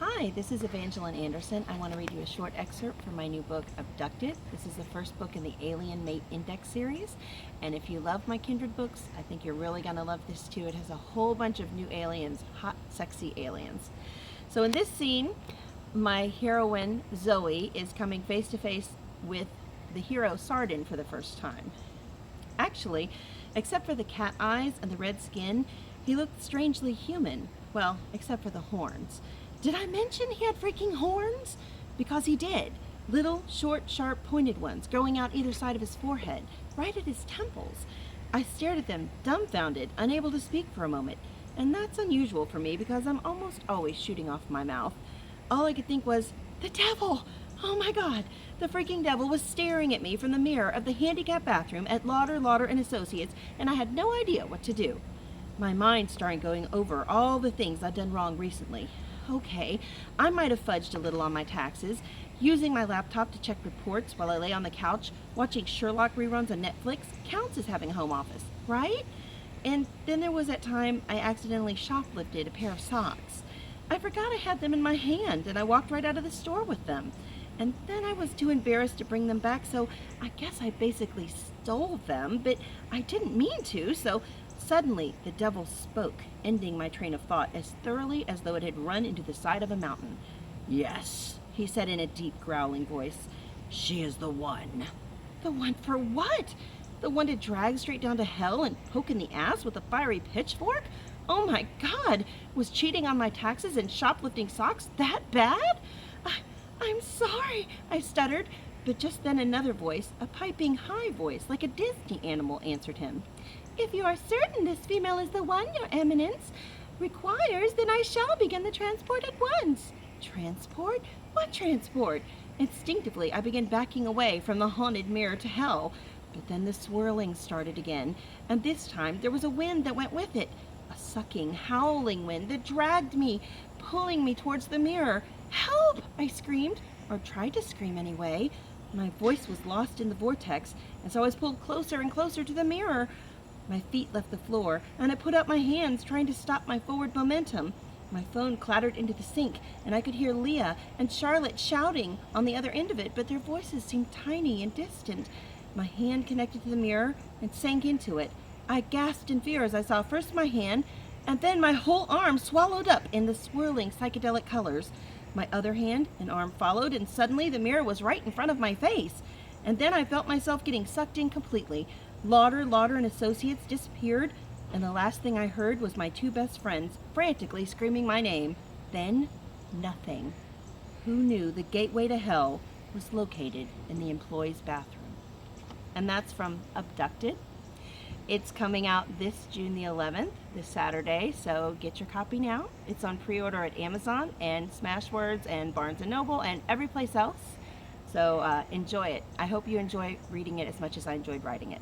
Hi, this is Evangeline Anderson. I want to read you a short excerpt from my new book, Abducted. This is the first book in the Alien Mate Index series. And if you love my Kindred books, I think you're really going to love this too. It has a whole bunch of new aliens, hot, sexy aliens. So in this scene, my heroine, Zoe, is coming face to face with the hero, Sardin, for the first time. Actually, except for the cat eyes and the red skin, he looked strangely human. Well, except for the horns. Did I mention he had freaking horns? Because he did. Little, short, sharp, pointed ones growing out either side of his forehead, right at his temples. I stared at them, dumbfounded, unable to speak for a moment. And that's unusual for me because I'm almost always shooting off my mouth. All I could think was, the devil! Oh my God! The freaking devil was staring at me from the mirror of the handicapped bathroom at Lauder and Associates, and I had no idea what to do. My mind started going over all the things I'd done wrong recently. Okay, I might have fudged a little on my taxes, using my laptop to check reports while I lay on the couch watching Sherlock reruns on Netflix counts as having a home office, right? And then there was that time I accidentally shoplifted a pair of socks. I forgot I had them in my hand and I walked right out of the store with them. And then I was too embarrassed to bring them back, so I guess I basically stole them, but I didn't mean to, so suddenly the devil spoke, ending my train of thought as thoroughly as though it had run into the side of a mountain. "Yes," he said in a deep, growling voice. "She is the one." The one for what? The one to drag straight down to hell and poke in the ass with a fiery pitchfork? Oh my God! Was cheating on my taxes and shoplifting socks that bad? I'm sorry, I stuttered. But just then another voice, a piping high voice, like a Disney animal, answered him. "If you are certain this female is the one your eminence requires, then I shall begin the transport at once." Transport? What transport? Instinctively, I began backing away from the haunted mirror to hell. But then the swirling started again, and this time there was a wind that went with it. A sucking, howling wind that dragged me, pulling me towards the mirror. "Help!" I screamed, or tried to scream anyway. My voice was lost in the vortex, and so I was pulled closer and closer to the mirror. My feet left the floor, and I put up my hands, trying to stop my forward momentum. My phone clattered into the sink, and I could hear Leah and Charlotte shouting on the other end of it, but their voices seemed tiny and distant. My hand connected to the mirror and sank into it. I gasped in fear as I saw first my hand, and then my whole arm swallowed up in the swirling psychedelic colors. My other hand and arm followed, and suddenly the mirror was right in front of my face. And then I felt myself getting sucked in completely. Lauder and Associates disappeared, and the last thing I heard was my two best friends frantically screaming my name. Then, nothing. Who knew the gateway to hell was located in the employee's bathroom? And that's from Abducted. It's coming out this June the 11th, this Saturday, so get your copy now. It's on pre-order at Amazon and Smashwords and Barnes & Noble and every place else. So enjoy it. I hope you enjoy reading it as much as I enjoyed writing it.